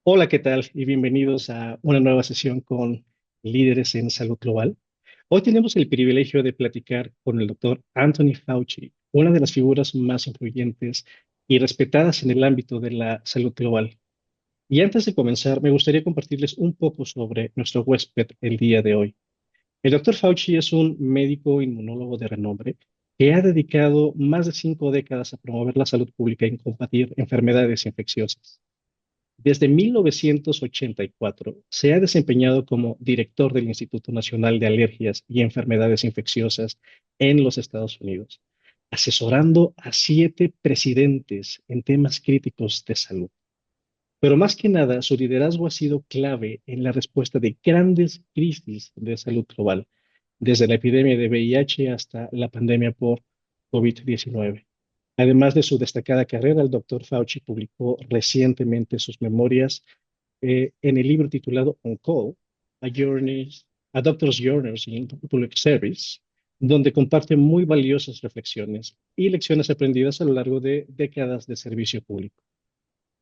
Hola, ¿qué tal? Y bienvenidos a una nueva sesión con líderes en salud global. Hoy tenemos el privilegio de platicar con el doctor Anthony Fauci, una de las figuras más influyentes y respetadas en el ámbito de la salud global. Y antes de comenzar, me gustaría compartirles un poco sobre nuestro huésped el día de hoy. El doctor Fauci es un médico inmunólogo de renombre que ha dedicado más de 5 décadas a promover la salud pública y combatir enfermedades infecciosas. Desde 1984 se ha desempeñado como director del Instituto Nacional de Alergias y Enfermedades Infecciosas en los Estados Unidos, asesorando a 7 presidentes en temas críticos de salud. Pero más que nada, su liderazgo ha sido clave en la respuesta de grandes crisis de salud global, desde la epidemia de VIH hasta la pandemia por COVID-19. Además de su destacada carrera, el doctor Fauci publicó recientemente sus memorias en el libro titulado On Call, a Doctor's Journeys in Public Service, donde comparte muy valiosas reflexiones y lecciones aprendidas a lo largo de décadas de servicio público.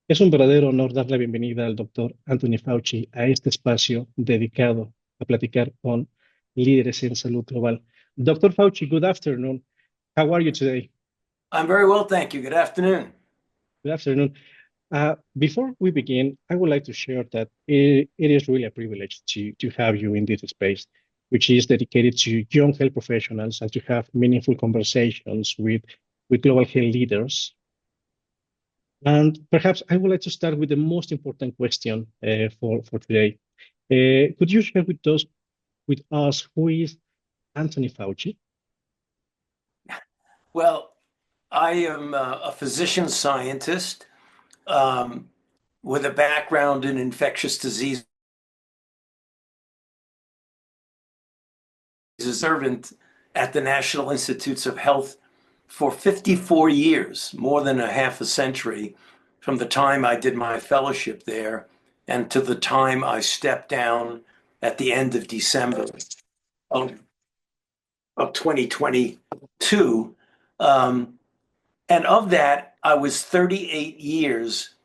Es un verdadero honor dar la bienvenida al doctor Anthony Fauci a este espacio dedicado a platicar con líderes en salud global. Doctor Fauci, good afternoon. How are you today? I'm very well, thank you. Good afternoon. Good afternoon. Before we begin, I would like to share that it is really a privilege to have you in this space, which is dedicated to young health professionals and to have meaningful conversations with global health leaders. And perhaps I would like to start with the most important question for today. Could you share with us who is Anthony Fauci? Well, I am a physician scientist with a background in infectious disease, a servant at the National Institutes of Health for 54 years, more than a half a century, from the time I did my fellowship there and to the time I stepped down at the end of December of, of 2022. And of that, I was 38 years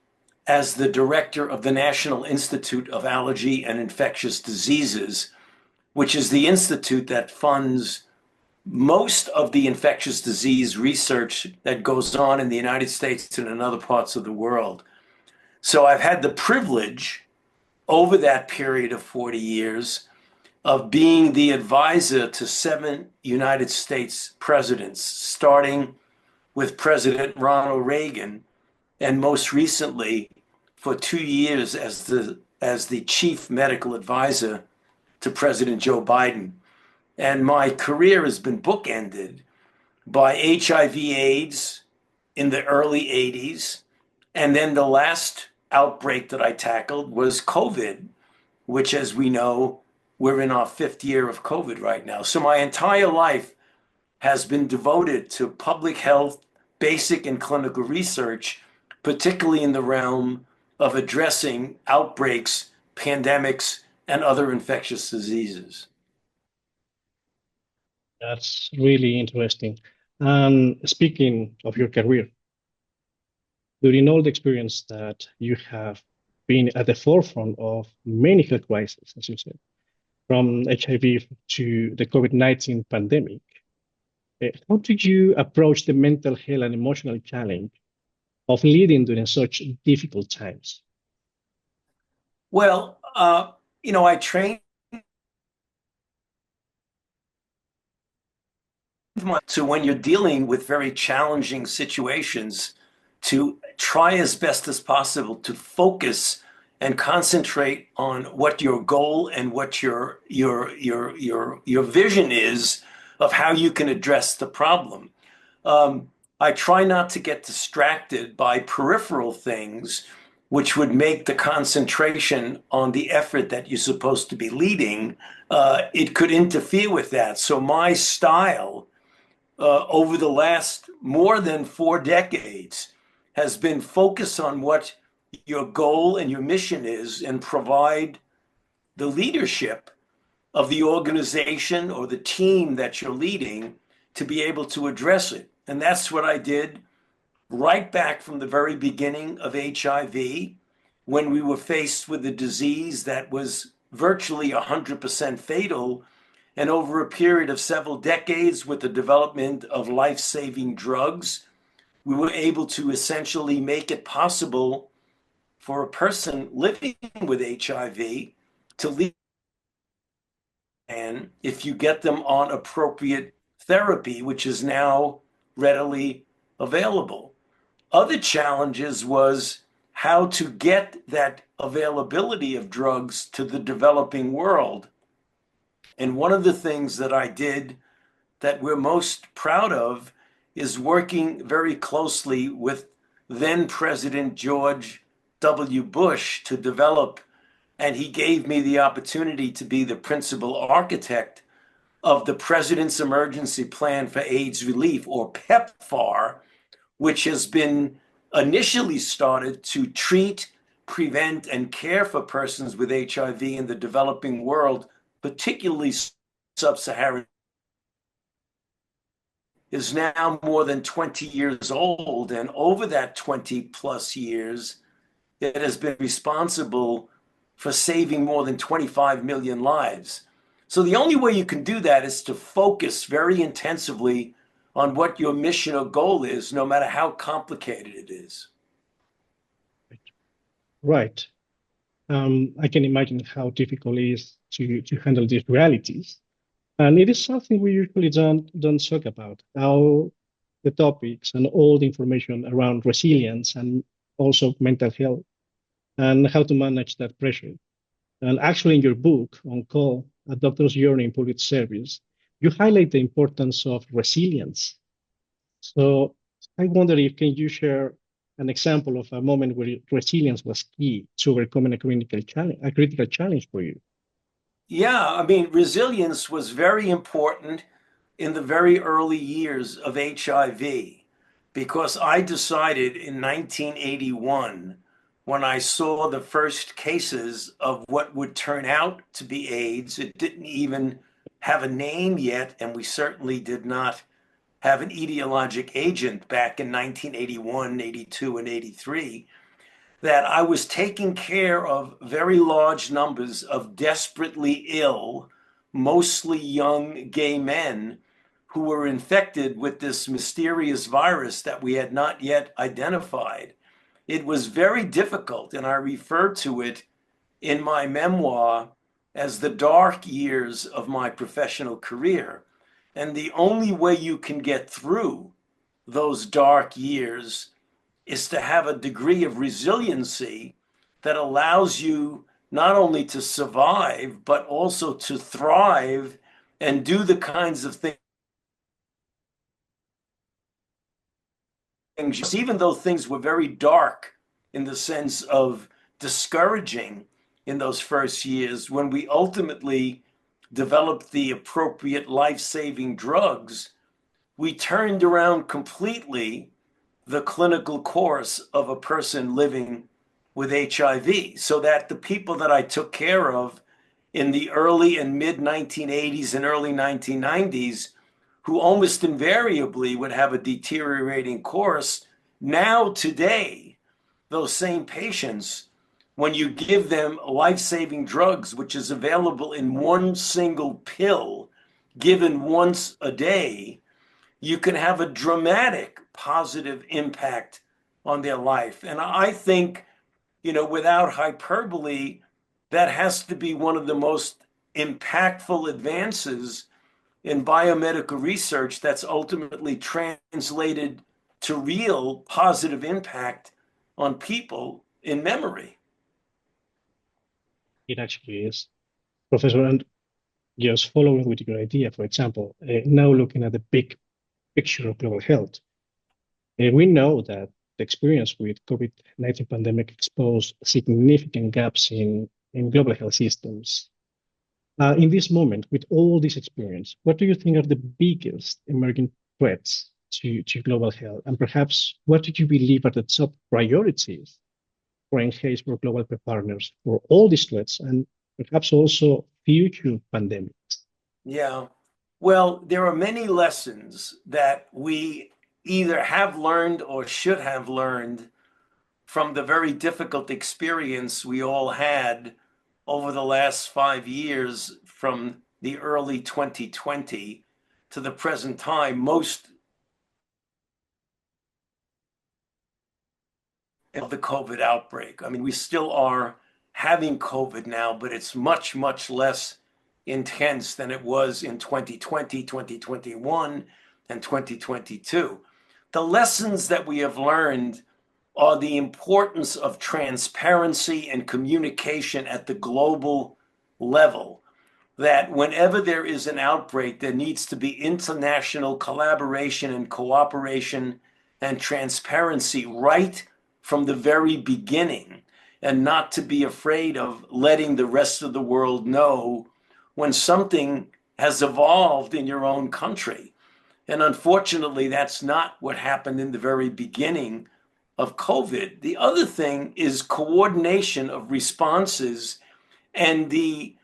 as the director of the National Institute of Allergy and Infectious Diseases, which is the institute that funds most of the infectious disease research that goes on in the United States and in other parts of the world. So I've had the privilege over that period of 40 years of being the advisor to 7 United States presidents, starting with President Ronald Reagan, and most recently for 2 years as the chief medical advisor to President Joe Biden. And my career has been bookended by HIV/AIDS in the early 80s. And then the last outbreak that I tackled was COVID, which, as we know, we're in our 5th year of COVID right now. So my entire life has been devoted to public health, basic and clinical research, particularly in the realm of addressing outbreaks, pandemics, and other infectious diseases. That's really interesting. Speaking of your career, during all the experience that you have been at the forefront of many health crises, as you said, from HIV to the COVID-19 pandemic, how did you approach the mental health and emotional challenge of leading during such difficult times? Well, I trained to, when you're dealing with very challenging situations, to try as best as possible to focus and concentrate on what your goal and what your vision is of how you can address the problem. I try not to get distracted by peripheral things which would make the concentration on the effort that you're supposed to be leading, it could interfere with that. So my style over the last more than 4 decades has been focus on what your goal and your mission is and provide the leadership of the organization or the team that you're leading to be able to address it. And that's what I did right back from the very beginning of HIV, when we were faced with a disease that was virtually 100% fatal. And over a period of several decades, with the development of life-saving drugs, we were able to essentially make it possible for a person living with HIV to live, and if you get them on appropriate therapy, which is now readily available. Other challenges was how to get that availability of drugs to the developing world. And one of the things that I did that we're most proud of is working very closely with then President George W. Bush to develop, and he gave me the opportunity to be the principal architect of the President's Emergency Plan for AIDS Relief, or PEPFAR, which has been initially started to treat, prevent, and care for persons with HIV in the developing world, particularly sub-Saharan, is now more than 20 years old. And over that 20 plus years, it has been responsible for saving more than 25 million lives. So the only way you can do that is to focus very intensively on what your mission or goal is, no matter how complicated it is. Right. I can imagine how difficult it is to handle these realities. And it is something we usually don't talk about, how the topics and all the information around resilience and also mental health and how to manage that pressure. And actually in your book, On Call, A Doctor's Journey in Public Service, you highlight the importance of resilience. So I wonder if can you share an example of a moment where resilience was key to overcoming a critical challenge for you? Yeah, I mean, resilience was very important in the very early years of HIV, because I decided in 1981, when I saw the first cases of what would turn out to be AIDS, it didn't even have a name yet, and we certainly did not have an etiologic agent back in 1981, 82, and 83, that I was taking care of very large numbers of desperately ill, mostly young gay men who were infected with this mysterious virus that we had not yet identified. It was very difficult, and I refer to it in my memoir as the dark years of my professional career. And the only way you can get through those dark years is to have a degree of resiliency that allows you not only to survive, but also to thrive and do the kinds of things, even though things were very dark in the sense of discouraging in those first years. When we ultimately developed the appropriate life-saving drugs, we turned around completely the clinical course of a person living with HIV, so that the people that I took care of in the early and mid 1980s and early 1990s, who almost invariably would have a deteriorating course, now today, those same patients, when you give them life-saving drugs, which is available in one single pill given once a day, you can have a dramatic positive impact on their life. And I think, without hyperbole, that has to be one of the most impactful advances in biomedical research that's ultimately translated to real positive impact on people in memory. It actually is. Professor, and just following with your idea, for example, now looking at the big picture of global health, we know that the experience with COVID-19 pandemic exposed significant gaps in global health systems. In this moment, with all this experience, what do you think are the biggest emerging threats to global health? And perhaps what do you believe are the top priorities for engage for global partners for all these threats and perhaps also future pandemics? Yeah, well, there are many lessons that we either have learned or should have learned from the very difficult experience we all had over the last 5 years from the early 2020 to the present time. Most of the COVID outbreak. I mean, we still are having COVID now, but it's much, much less intense than it was in 2020, 2021, and 2022. The lessons that we have learned are the importance of transparency and communication at the global level, that whenever there is an outbreak, there needs to be international collaboration and cooperation and transparency right from the very beginning, and not to be afraid of letting the rest of the world know when something has evolved in your own country. And unfortunately, that's not what happened in the very beginning of COVID. The other thing is coordination of responses and the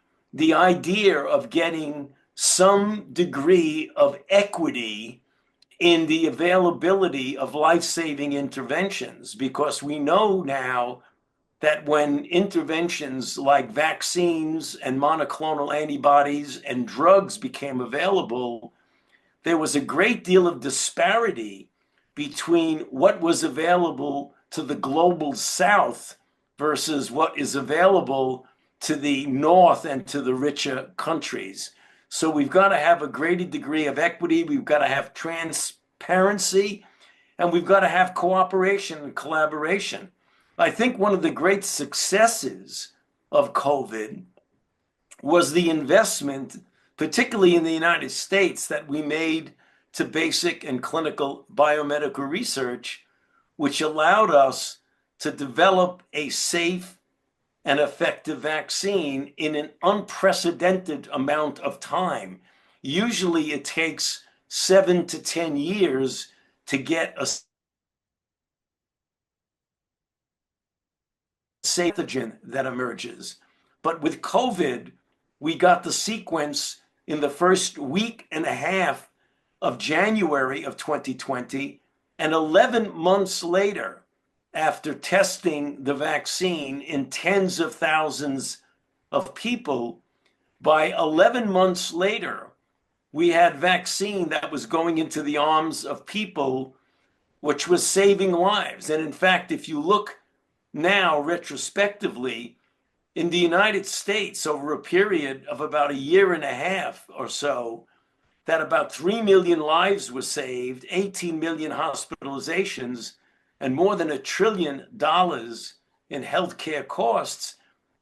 idea of getting some degree of equity in the availability of life-saving interventions, because we know now that when interventions like vaccines and monoclonal antibodies and drugs became available, there was a great deal of disparity between what was available to the global south versus what is available to the north and to the richer countries. So we've got to have a greater degree of equity, we've got to have transparency, and we've got to have cooperation and collaboration. I think one of the great successes of COVID was the investment, particularly in the United States, that we made to basic and clinical biomedical research, which allowed us to develop a safe and effective vaccine in an unprecedented amount of time. Usually it takes 7 to 10 years to get a safe pathogen that emerges. But with COVID, we got the sequence in the first week and a half of January of 2020, and 11 months later, after testing the vaccine in tens of thousands of people, by 11 months later, we had vaccine that was going into the arms of people, which was saving lives. And in fact, if you look now retrospectively, in the United States, over a period of about a year and a half or so, that about 3 million lives were saved, 18 million hospitalizations, and more than $1 trillion in healthcare costs.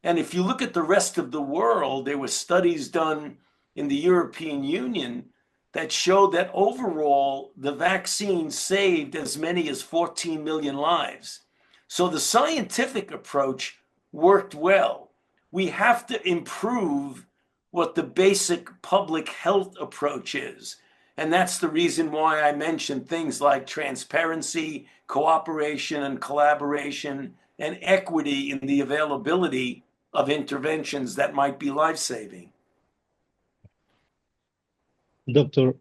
And if you look at the rest of the world, there were studies done in the European Union that showed that overall the vaccine saved as many as 14 million lives. So the scientific approach worked well. We have to improve what the basic public health approach is. And that's the reason why I mentioned things like transparency, cooperation and collaboration, and equity in the availability of interventions that might be life-saving. Doctor,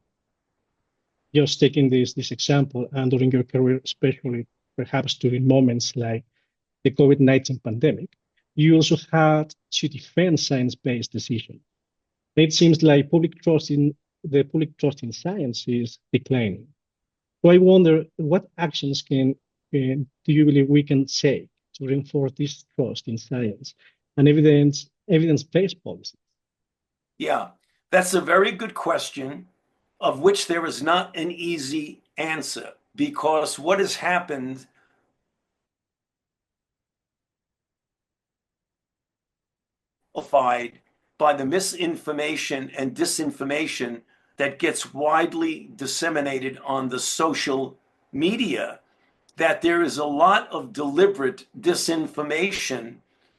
just taking this example, and during your career, especially perhaps during moments like the COVID-19 pandemic, you also had to defend science-based decisions. It seems like the public trust in science is declining. So I wonder, what actions do you believe we can take to reinforce this trust in science and evidence-based policies? Yeah, that's a very good question, of which there is not an easy answer, because what has happened by the misinformation and disinformation that gets widely disseminated on the social media, that there is a lot of deliberate disinformation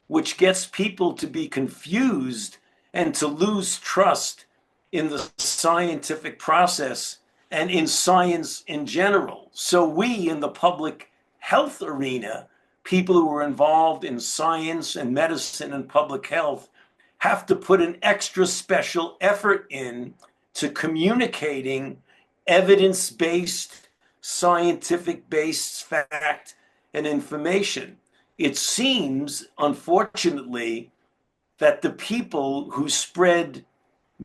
which gets people to be confused and to lose trust in the scientific process and in science in general. So we in the public health arena, people who are involved in science and medicine and public health, have to put an extra special effort in to communicating evidence-based, scientific-based fact and information. It seems, unfortunately, that the people who spread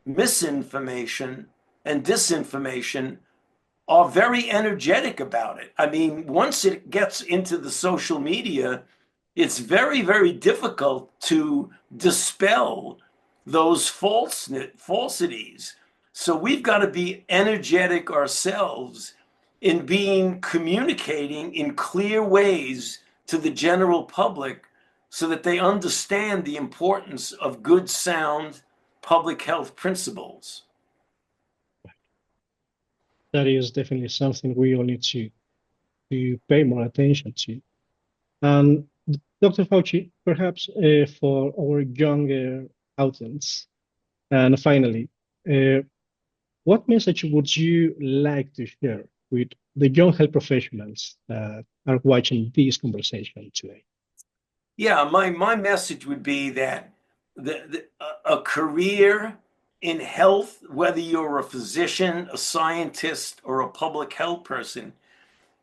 misinformation and disinformation are very energetic about it. I mean, once it gets into the social media, it's very, very difficult to dispel those falsities. So we've got to be energetic ourselves in communicating in clear ways to the general public so that they understand the importance of good, sound public health principles. That is definitely something we all need to pay more attention to. And Dr. Fauci, perhaps for our younger audience, and finally, what message would you like to share with the young health professionals that are watching this conversation today? Yeah, my message would be that a career in health, whether you're a physician, a scientist, or a public health person,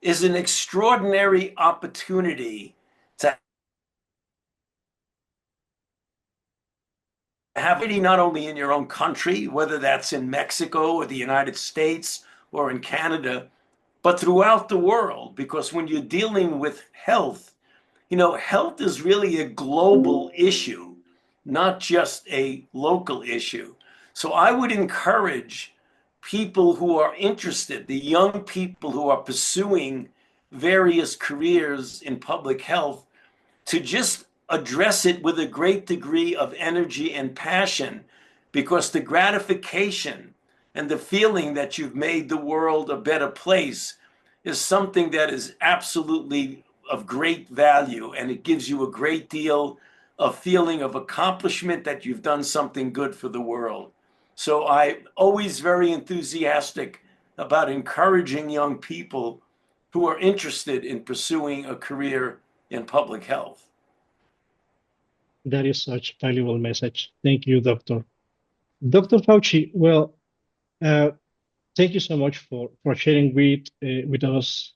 is an extraordinary opportunity to have it not only in your own country, whether that's in Mexico or the United States or in Canada, but throughout the world. Because when you're dealing with health, health is really a global issue, not just a local issue. So I would encourage people who are interested, the young people who are pursuing various careers in public health, to just address it with a great degree of energy and passion, because the gratification and the feeling that you've made the world a better place is something that is absolutely of great value, and it gives you a great deal of feeling of accomplishment that you've done something good for the world. So I'm always very enthusiastic about encouraging young people who are interested in pursuing a career in public health. That is such a valuable message. Thank you, Doctor. Dr. Fauci, well, thank you so much for sharing with us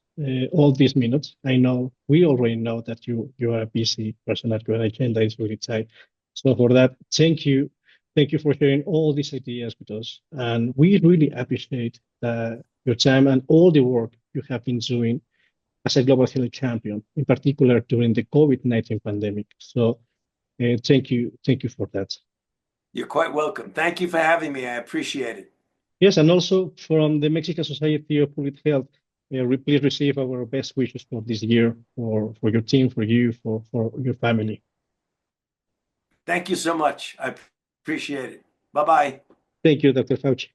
all these minutes. I know we already know that you are a busy person, that your agenda is really tight. So for that, thank you. Thank you for sharing all these ideas with us. And we really appreciate your time and all the work you have been doing as a global health champion, in particular during the COVID-19 pandemic. So thank you for that. You're quite welcome. Thank you for having me. I appreciate it. Yes, and also from the Mexican Society of Public Health, please receive our best wishes for this year, for your team, for you, for your family. Thank you so much. I appreciate it. Bye-bye. Thank you, Dr. Fauci.